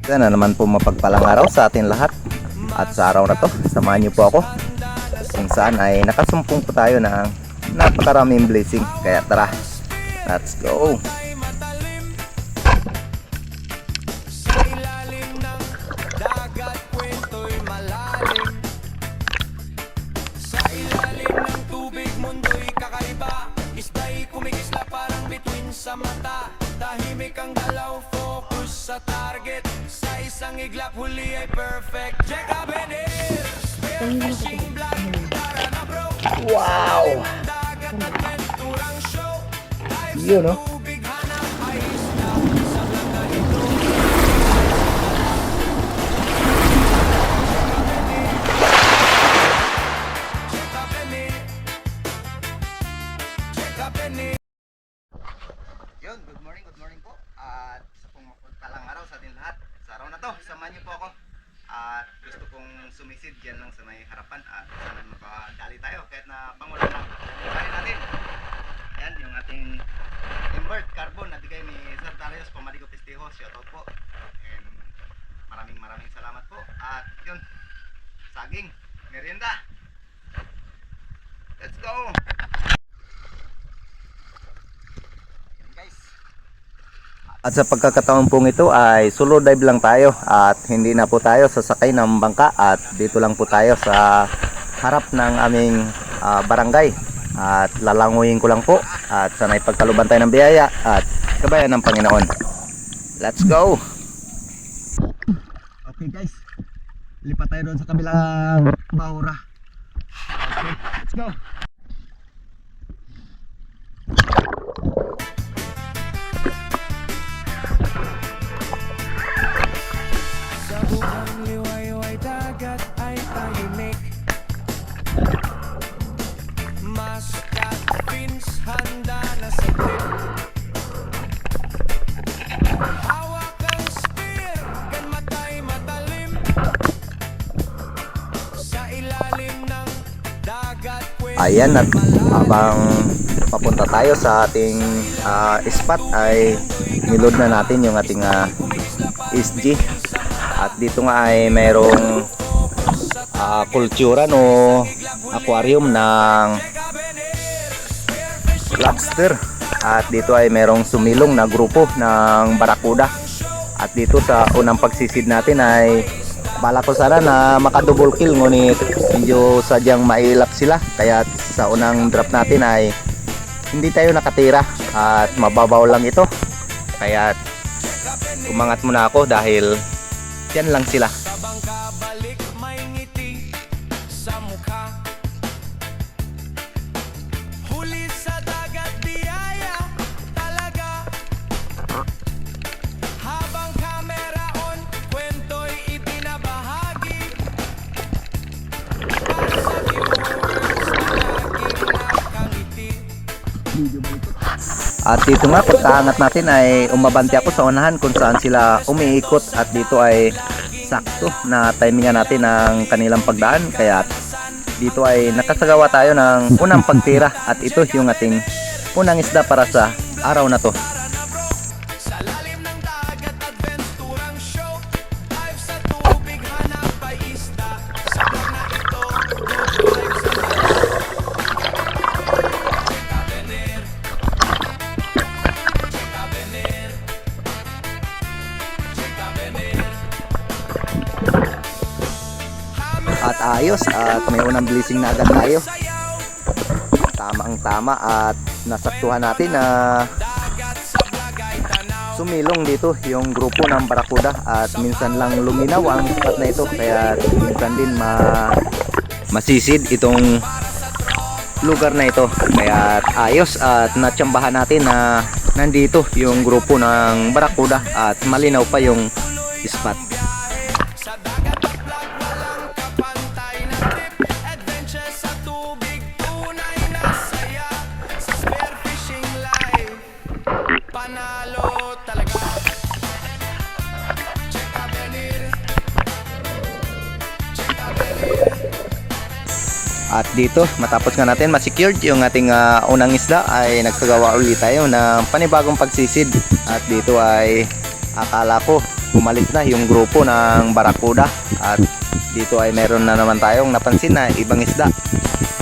Sana naman po mapagpalang araw sa atin lahat. At sa araw na to, samahan niyo po ako kung saan ay nakasumpong po tayo ng napakaraming blessing. Kaya tara, let's go! Sa mata, tahimik ang galaw, focus sa target. Sa isang iglap, huli ay perfect. Check up and air, spearfishing blood, tara na bro. Wow! Dagat at venturang show. Dive Yun, no? sa tubig, hanap ay isda. Sa vlog na ito. Check up and air. Check up and air. Yun, good morning po. At sa pong mapagpalang araw sa atin lahat. Sa araw na to, samahan niyo po ako. At gusto kong sumisid dyan lang sa may harapan. At sana makadali tayo kahit na pangulan lang. Dali natin. Ayan, yung ating invert carbon na bigay ni Sir Darius Pamadigo Pestijo. Shoutout po. And maraming salamat po. At yun, saging, merienda. Let's go! At sa pagkakataon pong ito ay solo dive lang tayo at hindi na po tayo sasakay ng bangka at dito lang po tayo sa harap ng aming barangay at lalanguyin ko lang po at sana'y pagkaluban tayo ng biyaya at kabayan ng Panginoon. Let's go! Okay guys, lipat tayo doon sa kabilang bahura. Okay, let's go! Sa buong liwayway dagat ay tahimik. Maskat fins handa na sa trip. Hawak ang spear, kan matay matalim. Sa ilalim ng dagat Ayan, at habang papunta tayo sa ating spot ay niload na natin yung ating SG. At dito nga ay mayroong kulturan o aquarium ng lobster. At dito ay mayroong sumilong na grupo ng barakuda. At dito sa unang pagsisid natin ay bala ko sana na makadouble kill, ngunit medyo sadyang mailap sila. Kaya sa unang drop natin ay hindi tayo nakatira at mababaw lang ito. Kaya umangat muna ako dahil yan lang sila. Sabang kabalik may ngiti sa mukha. Huli sa dagat biyaya talaga. Habang camera on, kwento'y ibinabahagi. Para sa viewers na laging nakangiti. At dito nga pagkaangat natin ay umabanti ako sa unahan kung saan sila umiikot at dito ay sakto na timingan natin ng kanilang pagdaan. Kaya dito ay nakasagawa tayo ng unang pagtira at ito yung ating unang isda para sa araw na to. Sa lalim ng dagat, adventurang show. Dive sa tubig, hanap ay isda. Sa vlog na ito, good vibes and At ayos, at may unang blessing na agad tayo. Tamang tama at nasaktuhan natin na sumilong dito yung grupo ng barakuda at minsan lang luminaw ang spot na ito. Kaya minsan din masisid itong lugar na ito. Kaya ayos at natsambahan natin na nandito yung grupo ng barakuda at malinaw pa yung spot. sa dagat at vlog, walang kapantay na trip. Adventure sa tubig, tunay na saya. Sa spearfishing life, panalo talaga. Check out Benir. Check out Benir. At dito, matapos nga natin ma-secured yung ating unang isda, ay nagsagawa ulit tayo ng panibagong pagsisid. At dito ay akala ko umalis na yung grupo ng Barracuda, at dito ay meron na naman tayong napansin na ibang isda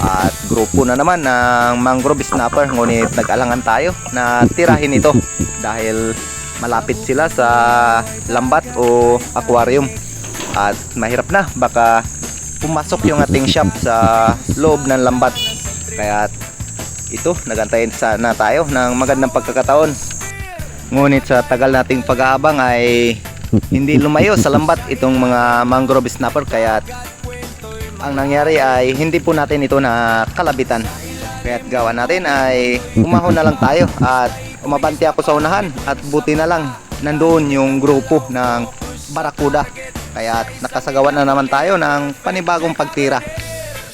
at grupo na naman ng mangrove snapper, ngunit nag-alangan tayo na tirahin ito dahil malapit sila sa lambat o aquarium at mahirap na, baka pumasok yung ating shop sa loob ng lambat. Kaya ito, nagantayin sana tayo ng magandang pagkakataon, ngunit sa tagal nating pag-aabang ay hindi lumayo sa lambat itong mga mangrove snapper, kaya ang nangyari ay hindi po natin ito na kalabitan. Kaya gawa natin ay umahon na lang tayo at umabante ako sa unahan, at buti na lang nandoon yung grupo ng Barracuda, kaya nakasagawa na naman tayo ng panibagong pagtira.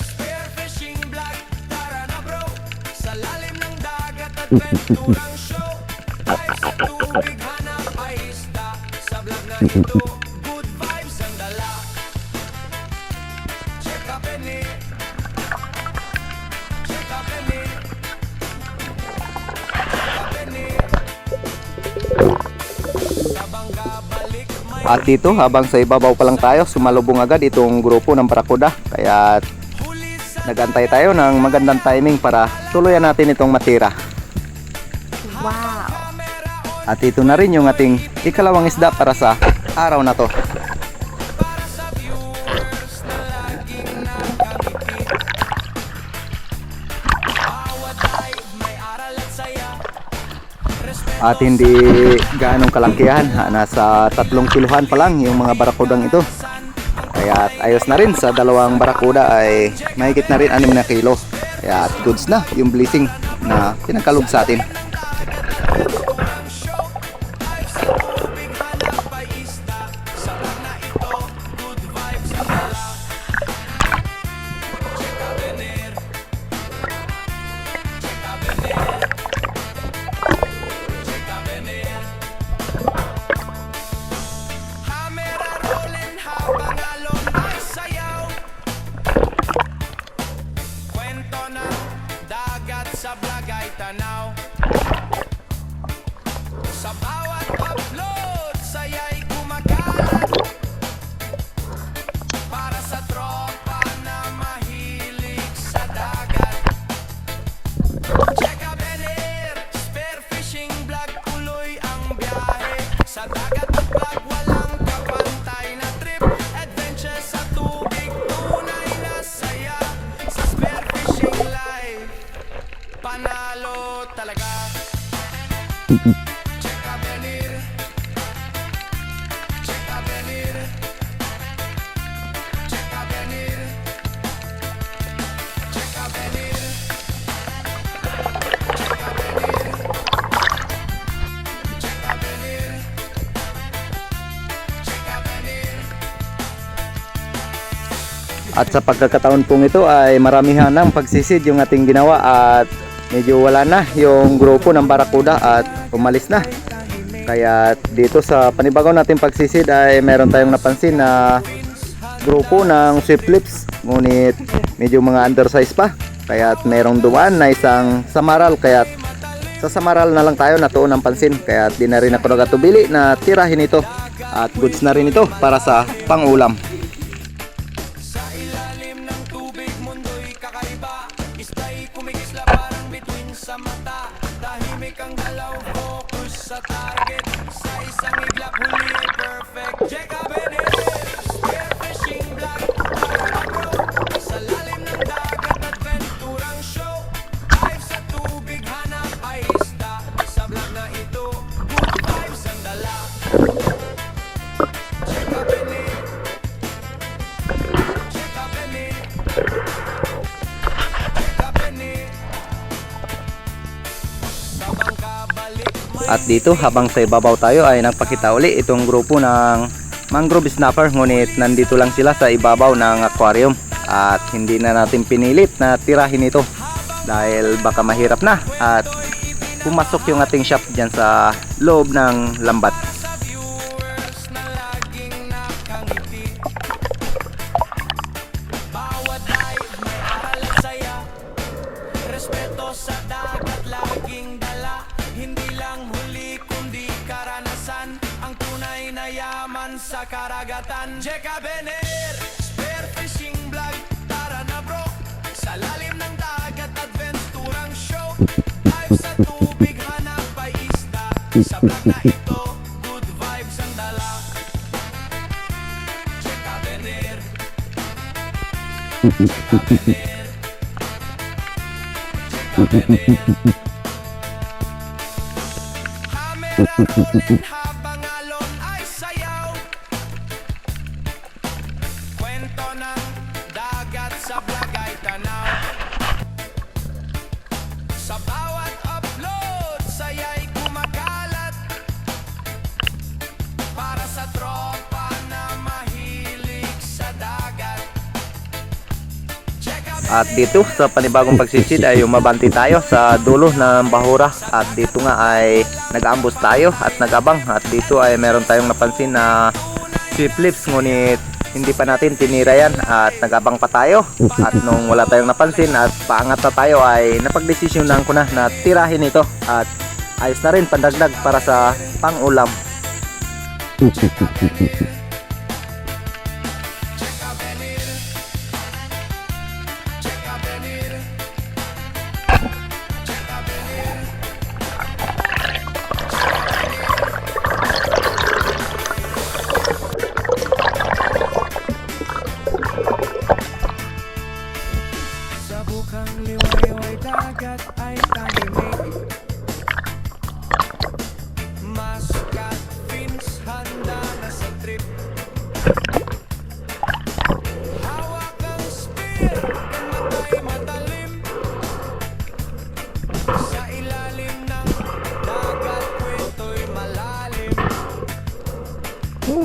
Spearfishing vlog, tara na bro. Sa lalim ng dagat, adventurang show. Dive sa tubig, hanap ay isda. Sa vlog na ito, good vibes ang dala. Check up and it. Check up and it. Check up and it. Sa bangka balik may At dito, habang sa ibabaw pa lang tayo, sumalubong agad itong grupo ng Barracuda, kaya huli sa nagantay tayo ng magandang timing para tuluyan natin itong matira. Wow! camera on. At ito na rin yung ating ikalawang isda para sa araw na to. Para sa viewers na laging nakangiti. Bawat dive may aral at saya. Respeto At hindi gaanong kalakihan, nasa 3 kiluhan pa lang yung mga barakudang ito. Kaya ayos na rin, sa dalawang barakuda ay mahigit na rin 6 na kilo. Kaya goods na yung blessing na pinagkalob sa atin. ang show. Dive sa tubig, hanap ay isda. Sa vlog na ito, good vibes ang dala. Check up and air. Check up and air. Check up and air. Camera rolling habang alon ay sayaw. Kwento ng dagat sa vlog ay tanaw. Sa bawat upload, saya'y kumakalat. Para sa tropa na mahilig sa dagat. Check up and air, spearfishing vlog, tuloy ang biyahe. Sa dagat at vlog, walang kapantay na trip. Adventure sa tubig, tunay na saya. Sa spearfishing life, panalo talaga. Check up and air. Check up and air. Check up and air. Check up and air. Check up and air. Check up and air. Check up and air. At sa pagkakataon pong ito ay maramihan ng pagsisid yung ating ginawa, at medyo wala na yung grupo ng Barracuda at umalis na. Kaya dito sa panibago natin pagsisid ay meron tayong napansin na grupo ng swift lips, ngunit medyo mga undersize pa. Kaya merong dumaan na isang samaral, kaya sa samaral na lang tayo natuon ng pansin. Kaya di na rin ako nagatubili na tirahin ito, at goods na rin ito para sa pangulam. Sa ilalim ng tubig, mundo'y kakaiba. Isda'y kumigisla parang bituin sa mata. Tahimik ang galaw, focus sa target. Sa isang iglap, huli ay perfect. Check up and air, spearfishing vlog, tara na bro. Sa lalim ng dagat, adventurang show. Dive sa tubig, hanap ay isda. Sa vlog na ito, good vibes ang dala. Check up and air. Check up and air. Check up and air. Sa bangka balik may At dito, habang sa ibabaw tayo ay nagpakita uli itong grupo ng mangrove snapper, ngunit nandito lang sila sa ibabaw ng aquarium, at hindi na natin pinilit na tirahin ito dahil baka mahirap na at pumasok yung ating shop dyan sa loob ng lambat. sa viewers na laging nakangiti. Bawat dive may aral at saya. Respeto sa dagat laging dala. Hindi lang huli kundi karanasan. Ang tunay karagatan. Jeka Bener, spearfishing vlog. Tara na bro, sa lalim ng dagat, adventurang show. Dive sa tubig, hanap ay isda. Sa vlog na ito, good vibes ang dala. Jeka Bener, Jeka Bener, Jeka Bener. Camera rolling habang alon ay sayaw. Kwento ng dagat sa vlog ay tanaw. Sa bawat upload, saya'y kumakalat. Para sa tropa na mahilig sa dagat. At dito sa panibagong pagsisid ay umabanti tayo sa dulo ng bahura. At dito nga ay nag-ambos tayo at nag-abang. At dito ay meron tayong napansin na sweep lips, ngunit hindi pa natin tinira yan at nag-abang pa tayo. At nung wala tayong napansin at paangat na tayo ay napagdesisyonan ko na na tirahin ito. At ayos na rin, pandagdag para sa pang-ulam. Jeka Bener, Jeka Bener, Jeka Bener. Sa bukang liwayway dagat ay tahimik. Maskat fins handa na sa trip. Hawak ang spear, matay matalim. Sa ilalim ng dagat, kwento'y malalim.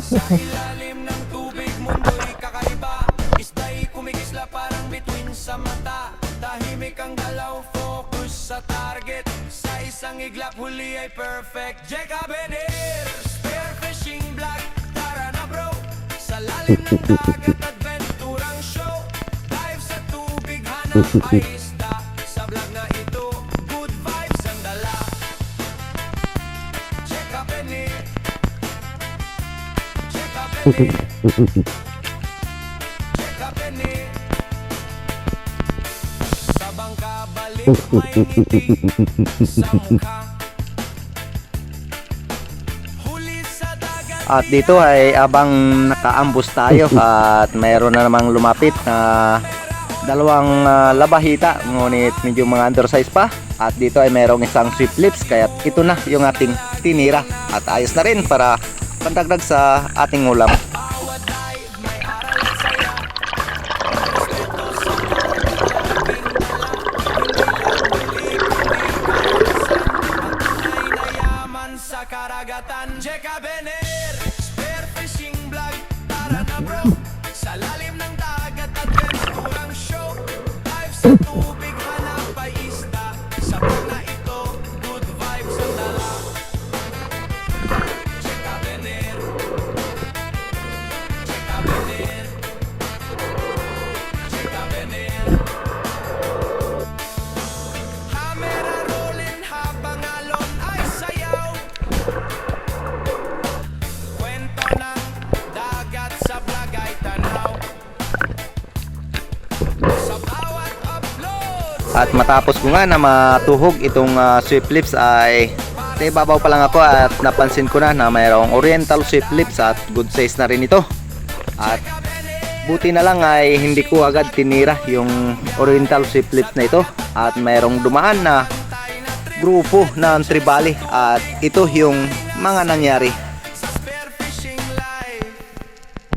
Sa ilalim ng tubig, mundo'y kakaiba. Isda'y kumigisla parang bituin sa mata. Tahimik ang galaw, focus sa target. Sa isang iglap, huli ay perfect. Jeka Bener, spearfishing vlog. Tara na bro, sa lalim ng dagat, adventurang show. Dive sa tubig, hanap ay isda. Sa vlog na ito, good vibes ang dala. Jeka Bener, Jeka Bener, Jeka Bener. Sa bangka balik, may ngiti sa mukha. Huli sa dagat. At dito ay abang nakaambos tayo at mayroon na namang lumapit na dalawang labahita, ngunit medyo mga undersize pa. At dito ay mayroong isang sweep lips, kaya ito na yung ating tinira. At ayos na rin para pandagdag sa ating ulam. Bawat dive may aral at saya. Respeto sa laging dala. Hindi lang bili, kundi karanasan. Ang tunay na yaman sa karagatan. Jeka Bener, spearfishing vlog. Tara na bro, sa lalim ng dagat, adventurang show. Dive sa tubig, hanap ay isda. Sa vlog na ito, good vibes ang dala. Jeka Bener, Jeka Bener, Jeka Bener. Camera rolling habang alon ay sayaw. Kwento ng dagat sa vlog ay tanaw. Sa bawat upload, At matapos ko nga na matuhog itong sweep lips ay sa ibabaw pa lang ako at napansin ko na mayroong oriental sweep lips at good size na rin ito. At buti na lang ay hindi ko agad tinira yung oriental sweep lips na ito. At mayroong dumaan na grupo ng tribali at ito yung mga nangyari. sa spearfishing live,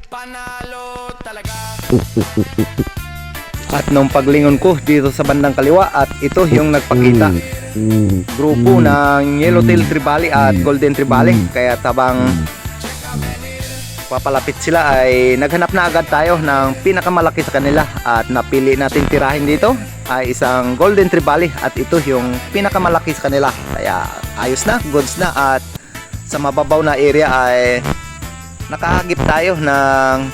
panalo talaga. At nung paglingon ko dito sa bandang kaliwa at ito yung nagpakita. Grupo ng Yellowtail Tribali at Golden Tribali. Kaya tabang papalapit sila ay naghanap na agad tayo ng pinakamalaki sa kanila. At napili natin tirahin dito ay isang Golden Tribali at ito yung pinakamalaki sa kanila. Kaya ayos na, goods na. At sa mababaw na area ay nakahagip tayo ng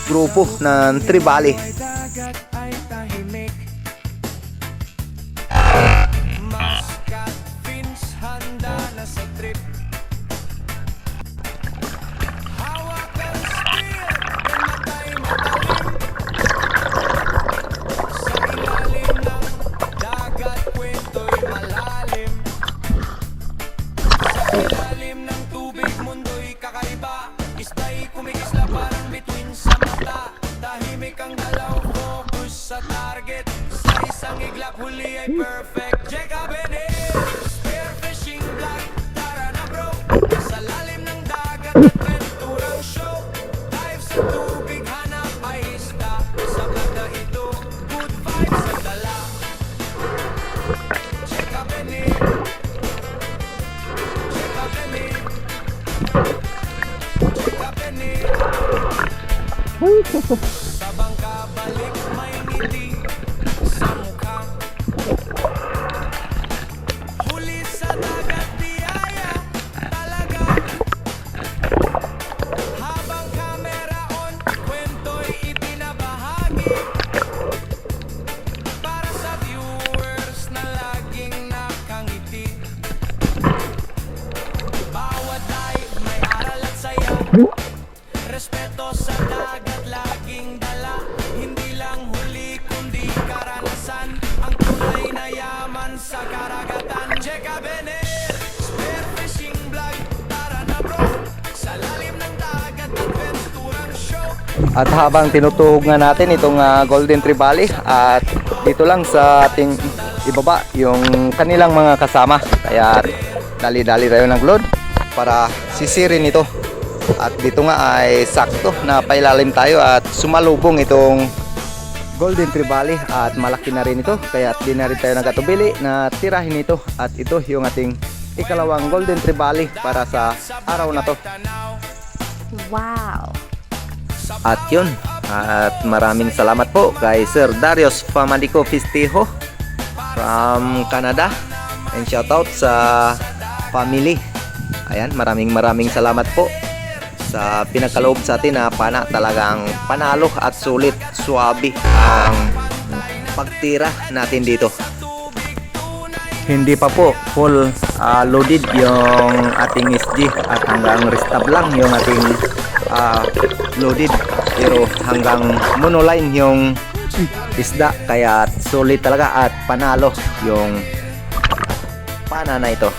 grupo ng Tribali. Dagat ay tahimik. Maskat fins handa na sa trip. Hawak huli ay perfect. Jacob and spearfishing vlog. Tara na bro, sa lalim ng dagat, adventurang show. Dive sa tubig, hanap ay isda. Sa vlog na ito, good vibes ang dala. Jacob and Jacob and Jacob and sa bangka balik may ngiti sa mukha. Huli sa dagat biyaya talaga. Habang camera on, kwento'y ibinabahagi para sa viewers na laging nakangiti. Bawat dive may aral at saya. Respeto sa dagat laging dala. Hindi lang huli kundi karanasan. Ang tunay na yaman sa karagatan. Jacob and spearfishing vlog. Tara na bro, sa lalim ng dagat, adventurang show. At habang tinutuhog nga natin itong Golden Trevally, at dito lang sa ating ibaba yung kanilang mga kasama. Kaya dali-dali tayo ng load para sisirin ito. At dito nga ay sakto na pailalim tayo at sumalubong itong Golden Trevally, at malaki na rin ito, kaya di na rin tayo nagkatubili na tirahin ito. At ito yung ating ikalawang Golden Trevally para sa araw na to. Wow. At yun, at maraming salamat po kay Sir Darius Famadico Fistejo from Canada, and shoutout sa family. Ayan, maraming salamat po sa pinagkaloob sa atin na talagang panalo at sulit, swabe ang pagtira natin dito. Hindi pa po full loaded yung ating SG, at hanggang restab lang yung ating loaded, pero hanggang monoline yung isda, kaya sulit talaga at panalo yung pana na ito.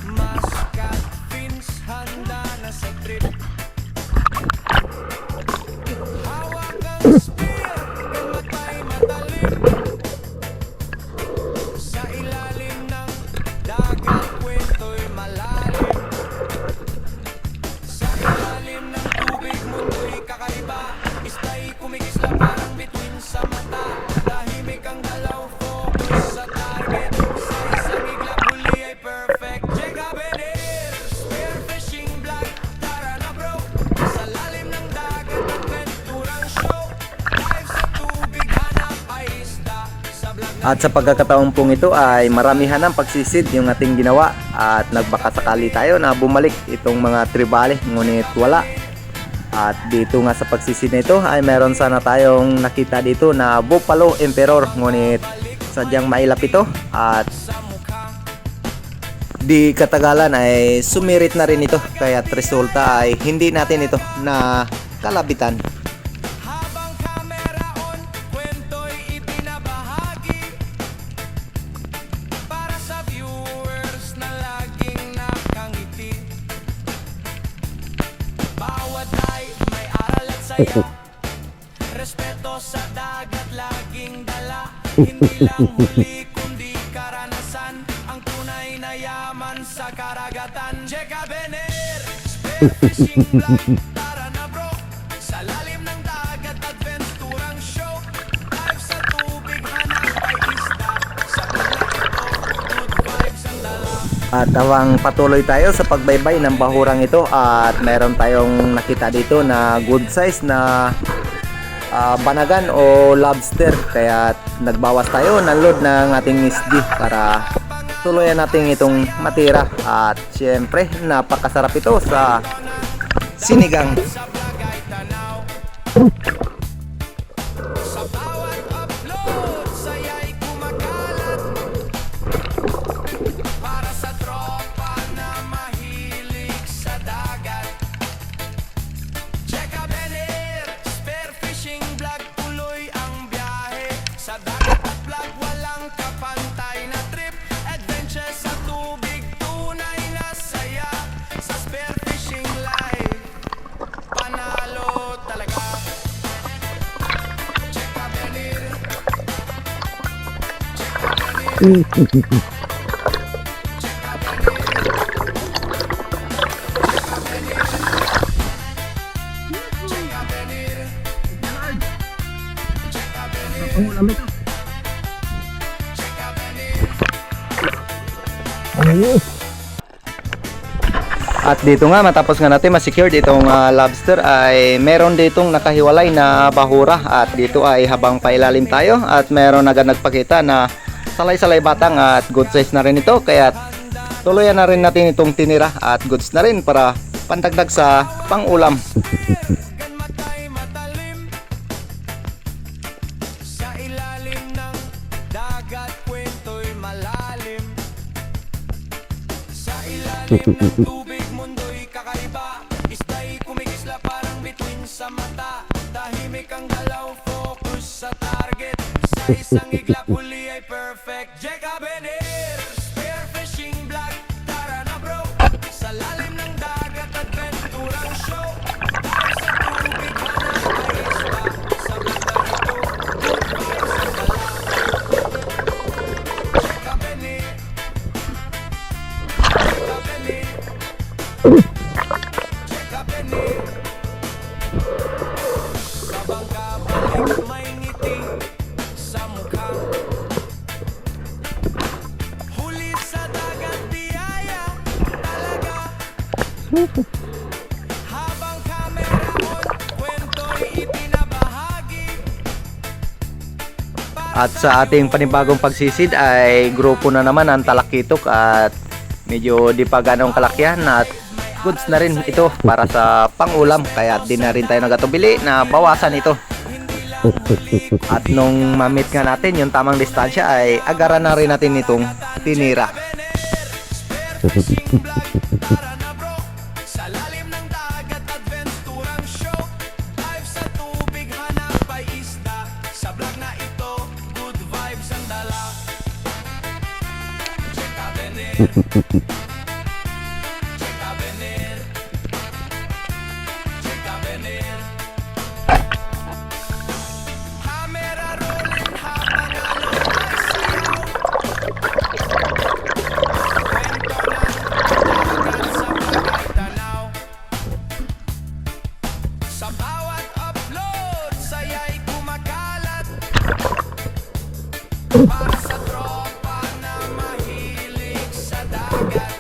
Maskat fins handa na sa trip. Hawak ang spear, matay matalim. Sa ilalim ng dagat, kwento'y malalim. Sa ilalim ng tubig, mundo'y kakaiba. Ista'y kumikisla parang bituin sa mata. Tahimik ang dalaw, focus sa target. Sa isang iglap, huli ay perfect. Jacob and spearfishing vlog. Tara na bro, sa lalim ng dagat, adventurang show. Dive sa tubig, hanap ay isda. Sa vlog na At sa pagkakataon pong ito ay maramihan ng pagsisid yung ating ginawa, at nagbakasakali tayo na bumalik itong mga trevally, ngunit wala. At dito nga sa pagsisid na ito ay meron sana tayong nakita dito na Buffalo Emperor, ngunit sadyang mailap ito, at di katagalan ay sumirit na rin ito, kaya resulta ay hindi natin ito na kalabitan. habang camera on, kwento'y ibinabahagi para sa viewers na laging nakangiti. Bawat dive may aral at saya. Respeto sa dagat laging dala. Hindi lang huli kundi karanasan. Ang tunay na yaman sa karagatan. Jacob and spearfishing vlog. Tara na bro, sa lalim ng dagat, adventurang show. Dive sa tubig, hanap ay isda. Sa vlog na ito, good vibes ang dala. At habang patuloy tayo sa pagbaybay ng bahurang ito, at meron tayong nakita dito na good size na banagan o lobster, kaya nagbawas tayo ng load ng ating SG para tuluyan natin itong matira. At syempre napakasarap ito sa sinigang. Sa vlog ay tanaw. Sa bawat upload, saya'y kumakalat. Para sa tropa na mahilig sa At dito nga, matapos nga natin ma-secured itong lobster, ay meron ditong nakahiwalay na bahura. At dito ay habang pailalim tayo at meron agad nagpakita na salay-salay batang at good size na rin ito. Kaya tuluyan na rin natin itong tinira at goods na rin para pandagdag sa pang-ulam. Matay matalim sa ilalim ng dagat, kwento'y malalim. Sa ilalim ng tubig, mundo'y kakaiba. Ista'y kumigisla parang bituin sa mata. Tahimik ang galaw, focus sa target. Sa isang iglap, huli ay perfect. Jeka Benir, spearfishing vlog. Tara na bro, sa lalim ng dagat, adventurang show. Tayo sa tubig, hanap ay isla. Sa vlog na ito, good vibes ang dala. Jeka Benir, Jeka Benir, Jeka Benir. Sa bangka balik may ngiti sa mukha. Huli sa dagat, biyaya talaga. Habang camera on, kwento'y ibinabahagi. At sa ating panibagong pagsisid ay grupo na naman ang talakitok at medyo di pa ganong kalakyan at goods na rin ito para sa pang-ulam. Kaya di na rin tayo nagatubili na bawasan ito. At nung mamit nga natin yung tamang distansya ay agaran na rin natin itong tinira. Spearfishing vlog, tara na bro. Sa lalim ng dagat, adventurang show. Dive sa tubig, hanap ay isda. Sa vlog na ito, good vibes ang dala. Jeka Benir, Jeka Benir, Jeka Benir. Camera rolling habang ano ay sayaw. Kwento ng dagat sa bagay tanaw. Sa bawat upload, saya'y kumakalat. Para sa tropa na mahilig sa dagat.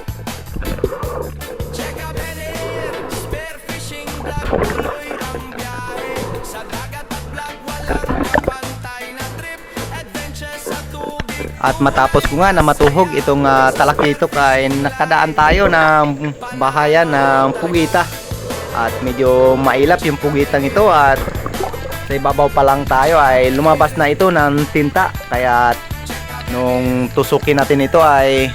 Jeka Benir, spearfishing vlog, tuloy ang biyahe. Sa dagat at vlog, walang kapantay na trip. Adventure sa tubig. At matapos ko nga na matuhog itong talakitok ay nakadaan tayo ng bahayan ng Pugita. At medyo mailap yung pugitang ito at sa ibabaw pa lang tayo ay lumabas na ito ng tinta. Kaya nung tusukin natin ito ay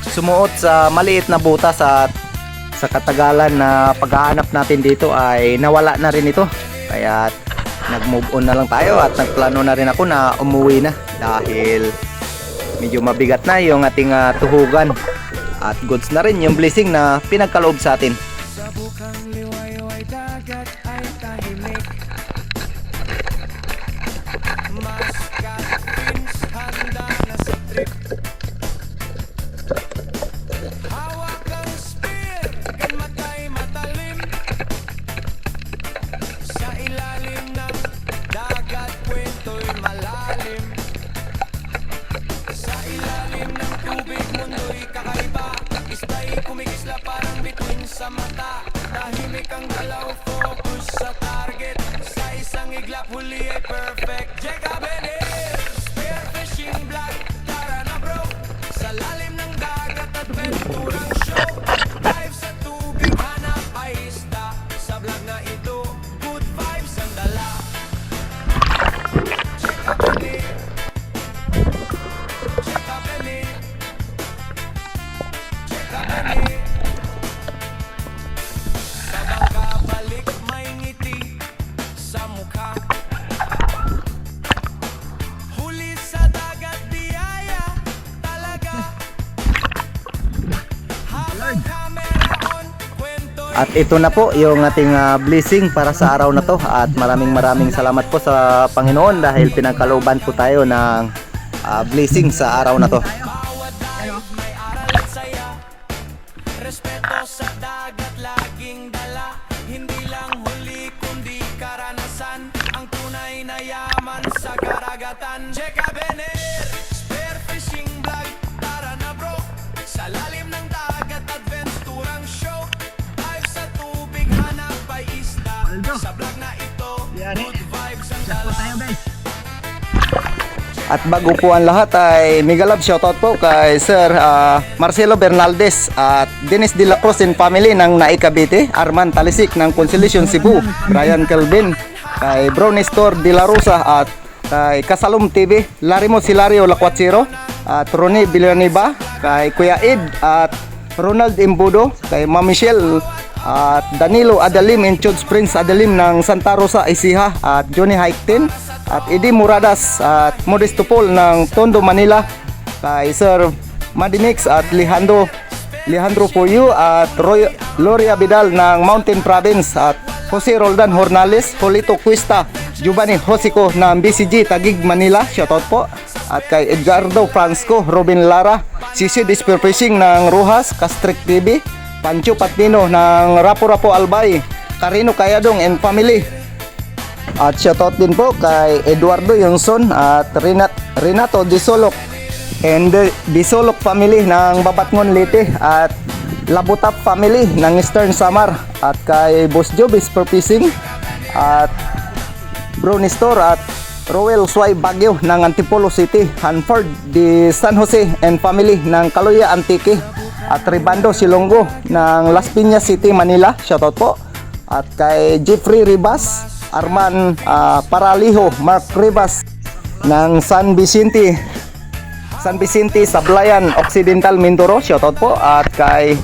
sumuot sa maliit na butas at sa katagalan na paghahanap natin dito ay nawala na rin ito. Kaya nag-move on na lang tayo at nagplano na rin ako na umuwi na dahil medyo mabigat na yung ating tuhugan at goods na rin yung blessing na pinagkaloob sa atin. Sa bukang liwayo ay dagat ay tahimik. Maskat fins handa na sa trip. Hawak ang spear, kan matay matalim. Sa ilalim ng dagat, kwento'y malalim. Sa ilalim ng tubig, mundo'y kakaiba. Ista'y kumigisla parang bituin sa mata. Tahimik ang galaw, focus sa target. Sa isang iglap, huli ay perfect. Jeka Benir, spearfishing vlog. Tara na bro, sa lalim ng dagat, adventurang show. Dive sa tubig, hanap ay isda. Sa vlog na ito, good vibes ang dala. Jeka Benir, Jeka Benir, Jeka Benir. Sa bangka balik may ngiti sa mukha. Huli sa dagat, biyaya talaga. Habang camera on, kwento'y At ito na po yung ating blessing para sa araw na to. At maraming salamat po sa Panginoon dahil pinagkalooban po tayo ng blessing sa araw na to. Bawat dive may aral at saya. Respeto sa dagat laging dala. Hindi lang huli kundi karanasan. Ang tunay na yaman sa karagatan. Jeka Bener, spearfishing vlog. Tara na bro, sa lalim ng dagat adventurang show. Dive sa tubig, hanap ay isda. Sa vlog na ito, good vibes ang dala. At bago po ang lahat ay mega love shoutout po kay Sir Marcelo Bernaldez at Dennis De La Cruz and family ng Naik Cavite, Arman Talisik ng Consolation Cebu, Brian Kelvin, kay Bro Nestor De La Rosa at kay Kasalom TV, Larimo Silario Lacuatsiro at Ronnie Villanueva, kay Kuya Ed at Ronald Embudo, kay Ma'am Michelle at Danilo Adalim and Chods Prince Adalim ng Santa Rosa, Ecija at Johnny Haiktin at Eddie Muradas at Modesto Paul ng Tondo, Manila, kay Sir Madinix at Alejandro Puyo at Gloria Vidal ng Mountain Province at Jose Roldan Hornales, Jolito Cuesta, Giovanni Josico ng BCG Taguig, Manila, shoutout po, at kay Edgardo Francisco, Robin Lara, Sisi Disperfishing ng Rojas, Castric TV, Pancho Patino ng Rapo Albay, Carino Kayadong and family. At shoutout din po kay Eduardo Yonson at Renato Disolok and the Disolok family ng Babatngon Leyte at Labutap family ng Eastern Samar at kay Boss Jobis Purpising at Bro Nestor at Roel Suay Baguio ng Antipolo City, Hanford de San Jose and family ng Kaloya Antique at Ribando Silongo ng Las Piñas City, Manila, shoutout po, at kay Jeffrey Ribas, Arman Paraliho, Mark Rivas ng San Vicente Sablayan Occidental, Mindoro, shoutout po, at kay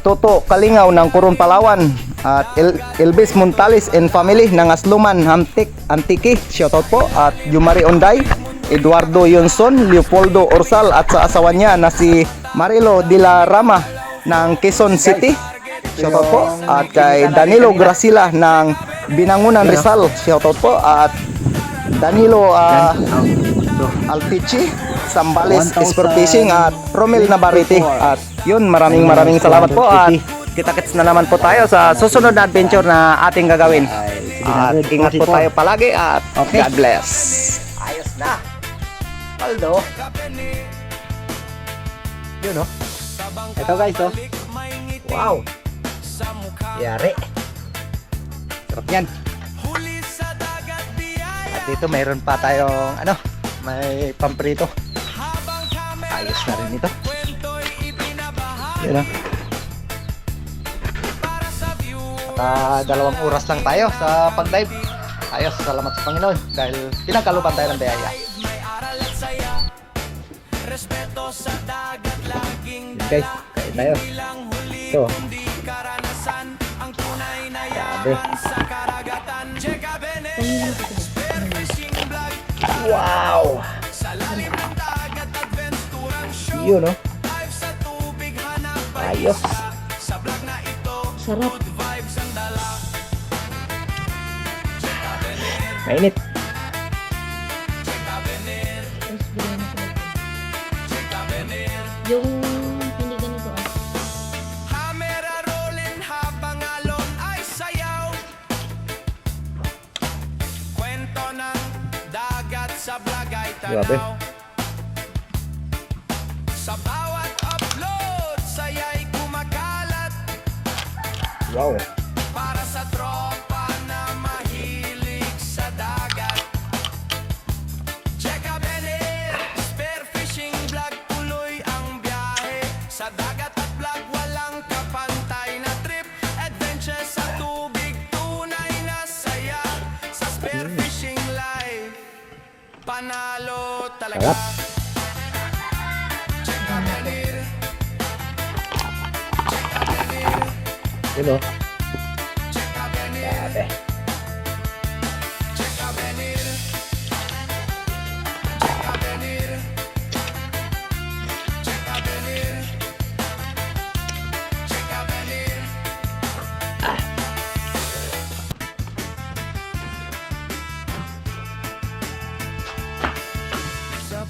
Toto Kalingaw ng Coron, Palawan at Elvis Montales and family ng Asluman Antique, shoutout po, at Jumari Onday, Eduardo Yonson, Leopoldo Orsal at sa asawa niya na si Marilo de la Rama ng Quezon City, shoutout po, at kay Danilo Gracila ng Binangunan, Rizal, shoutout po, at Danilo Altici, Sambales Sportfishing at Romel Navarrete. At yun, maraming salamat po, at kita-kits na naman po tayo sa susunod na adventure na ating gagawin. At ingat po tayo palagi at God bless. Ayos na. Aldo. Yun, no? Ito guys, oh. Wow. Yari. Sarap yan. At dito mayroon pa tayong may pamprito. Ayos na rin ito. Yan, oh. At 2 oras lang tayo sa pag-dive. Ayos, salamat sa Panginoon dahil pinagkaluban tayo ng biyaya. Guys, kain tayo. Ito. Grabe. Wow! Yun, no? Ayos. Sarap. Mainit. Yung hindi ganito. Camera rolling habang alon ay sayaw. Kwento ng dagat sa vlog ay Grabe. tanaw. Sa bawat upload saya'y kumakalat. Wow. Para sa tropa na mahilig sa dagat. Jeka Bener, spearfishing vlog, tuloy ang biyahe. Sa dagat at vlog, walang kapantay na trip. Adventure sa tubig, tunay na saya. Sa spearfishing life, panalo talaga. Sarap. Jeka Bener, Yun, no? Jeka Bener, Grabe. Jeka Bener, Jeka Bener, Jeka Bener, Jeka Bener. Sa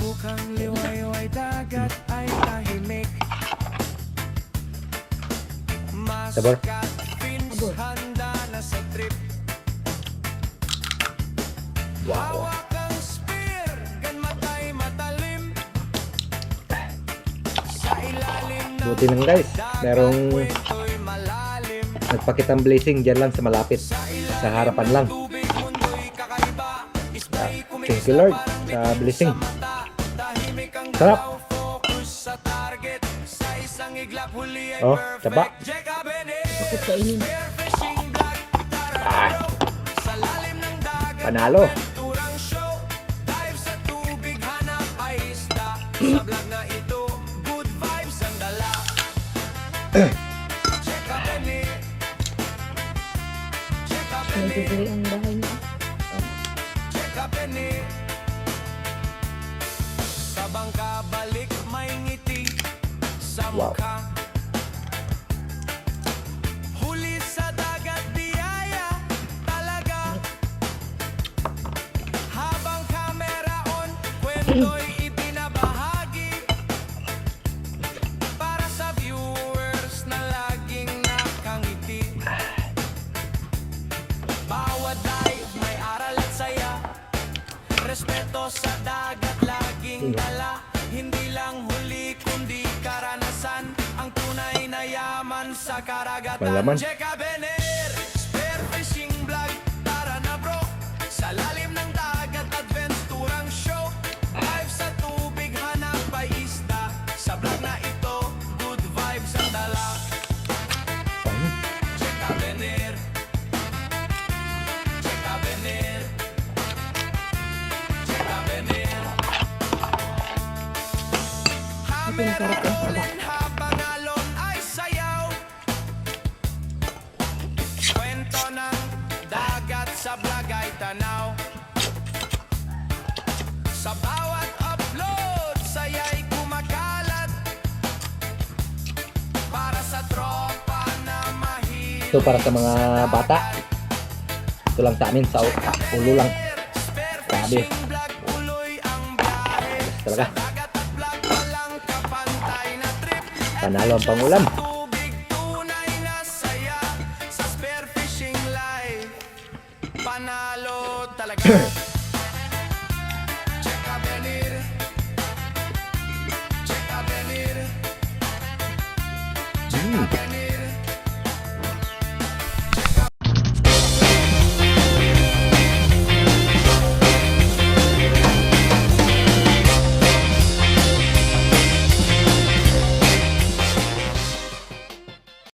Sabor. Sabor. Handa na sa trip. Wow. Hawak ang spear, gan matay matalim. Sa ilalim ng Buti lang guys. Merong kwent'y malalim. nagpakitang blessing dyan lang sa malapit. Sa harapan lang. Tubig mundo'y kakaiba. Isba'y Thank you Lord sa blessing. tahimik ang Sarap. galaw, focus sa target. Sa isang iglap huli ay Oh, perfect. taba. Jacob and Bakit kainin? Spearfishing vlog, tara bro. Sa lalim ng dagat, Panalo. turang show. Dive sa tubig, hanap ay isda. Sa vlog na ito, good vibes ang dala. Check up and it. Check up and it. Nagdudiri ang bahay niya. Check up and it. Sa bangka balik may ngiti sa Wow. mukha. Huli sa dagat biyaya talaga. Habang camera on, kwento'y ibinabahagi para sa viewers na laging nakangiti. Bawat dive may aral at saya. Respeto sa dagat laging dala. Hindi lang huli kundi karanasan. Ang tunay na yaman sa karagatan. Palaman. Checa Bener, spearfishing vlog. Tara na bro, sa lalim ng dagat adventurang show. Dive sa tubig, hanap ay isda. Sa vlog na ito, good vibes ang dala. Checa Bener, Checa Bener, Checa Bener. Hammer rolling habang alon ay sayaw. Kwento ng dagat sa vlog ay tanaw. Sa bawat upload, saya'y kumakalat. Para sa tropa na mahilig Ito para sa mga bata. Ito lang sa amin, sa ulo lang. Grabe. Spearfishing vlog, uloy ang biyahe. Talaga. Dagat at vlog, walang kapantay na trip. Panalo ang pangulam. Tubig, tunay na saya. Sa spearfishing life, panalo talaga.